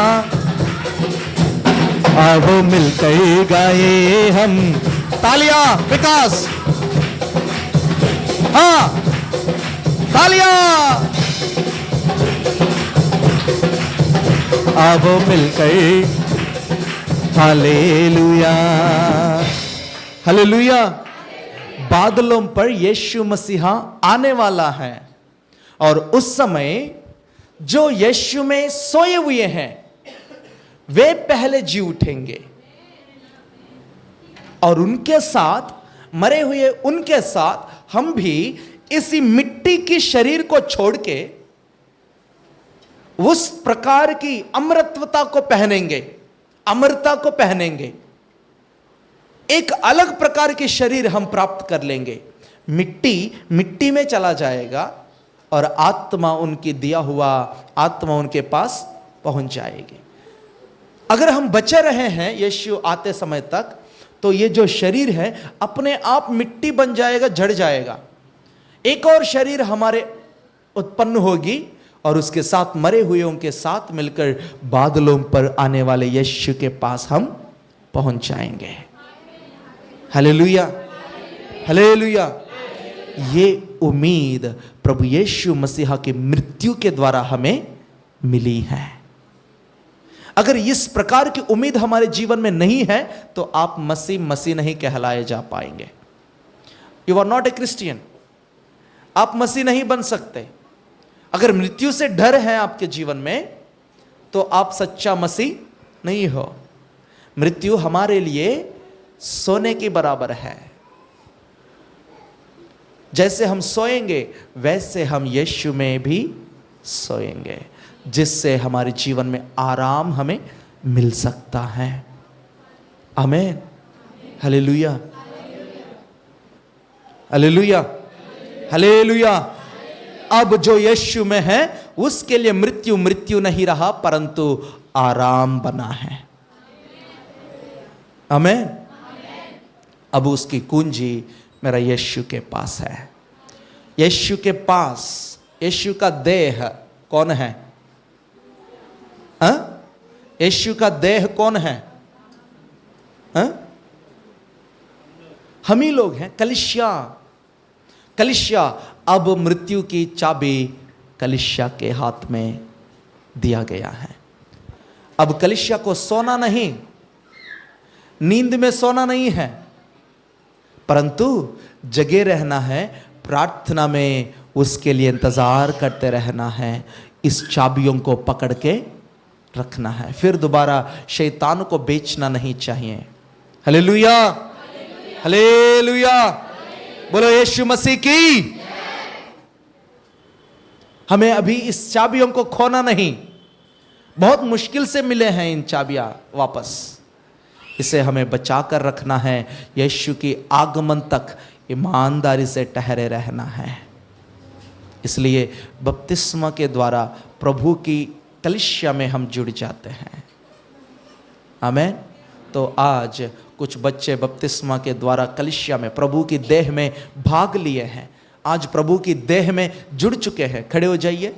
अब मिलकर गाए हम, तालियां विकास, हाँ तालियां। अब मिलकर हालेलुया हालेलुया। बादलों पर यीशु मसीहा आने वाला है और उस समय जो यीशु में सोए हुए हैं वे पहले जी उठेंगे और उनके साथ मरे हुए उनके साथ हम भी इसी मिट्टी की शरीर को छोड़ के उस प्रकार की अमरत्वता को पहनेंगे, अमरता को पहनेंगे। एक अलग प्रकार की शरीर हम प्राप्त कर लेंगे। मिट्टी मिट्टी में चला जाएगा और आत्मा उनकी दिया हुआ आत्मा उनके पास पहुंच जाएगी। अगर हम बचे रहे हैं यीशु आते समय तक तो ये जो शरीर है अपने आप मिट्टी बन जाएगा, झड़ जाएगा। एक और शरीर हमारे उत्पन्न होगी और उसके साथ मरे हुए के साथ मिलकर बादलों पर आने वाले यीशु के पास हम पहुंच जाएंगे। Hallelujah hallelujah. ये उम्मीद प्रभु यीशु मसीहा की मृत्यु के द्वारा हमें मिली है। अगर इस प्रकार की उम्मीद हमारे जीवन में नहीं है तो आप मसीह नहीं कहलाए जा पाएंगे। You are not a Christian. आप मसीह नहीं बन सकते। अगर मृत्यु से डर है आपके जीवन में तो आप सच्चा मसीह नहीं हो। मृत्यु हमारे लिए सोने के बराबर है। जैसे हम सोएंगे वैसे हम यीशु में भी सोएंगे, जिससे हमारे जीवन में आराम हमें मिल सकता है। आमीन हालेलुया हालेलुया हालेलुया। अब जो यीशु में है उसके लिए मृत्यु मृत्यु नहीं रहा परंतु आराम बना है। आमीन। अब उसकी कुंजी मेरा यीशु के पास है। यीशु के पास यीशु का देह कौन है? यीशु का देह कौन है? हम ही लोग हैं। कलीसिया कलीसिया। अब मृत्यु की चाबी कलीसिया के हाथ में दिया गया है। अब कलीसिया को सोना नहीं, नींद में सोना नहीं है, परंतु जगे रहना है, प्रार्थना में उसके लिए इंतजार करते रहना है, इस चाबियों को पकड़ के रखना है। फिर दोबारा शैतान को बेचना नहीं चाहिए। Hallelujah hallelujah. बोलो यीशु मसीह की। हमें अभी इस चाबियों को खोना नहीं। बहुत मुश्किल से मिले हैं इन चाबियां वापस। इसे हमें बचा कर रखना है। यीशु की आगमन तक ईमानदारी से ठहरे रहना है। इसलिए बपतिस्मा के द्वारा प्रभु की कलीसिया में हम जुड़ जाते हैं। आमीन। तो आज कुछ बच्चे बपतिस्मा के द्वारा कलीसिया में प्रभु की देह में भाग लिए हैं। आज प्रभु की देह में जुड़ चुके हैं। खड़े हो जाइए।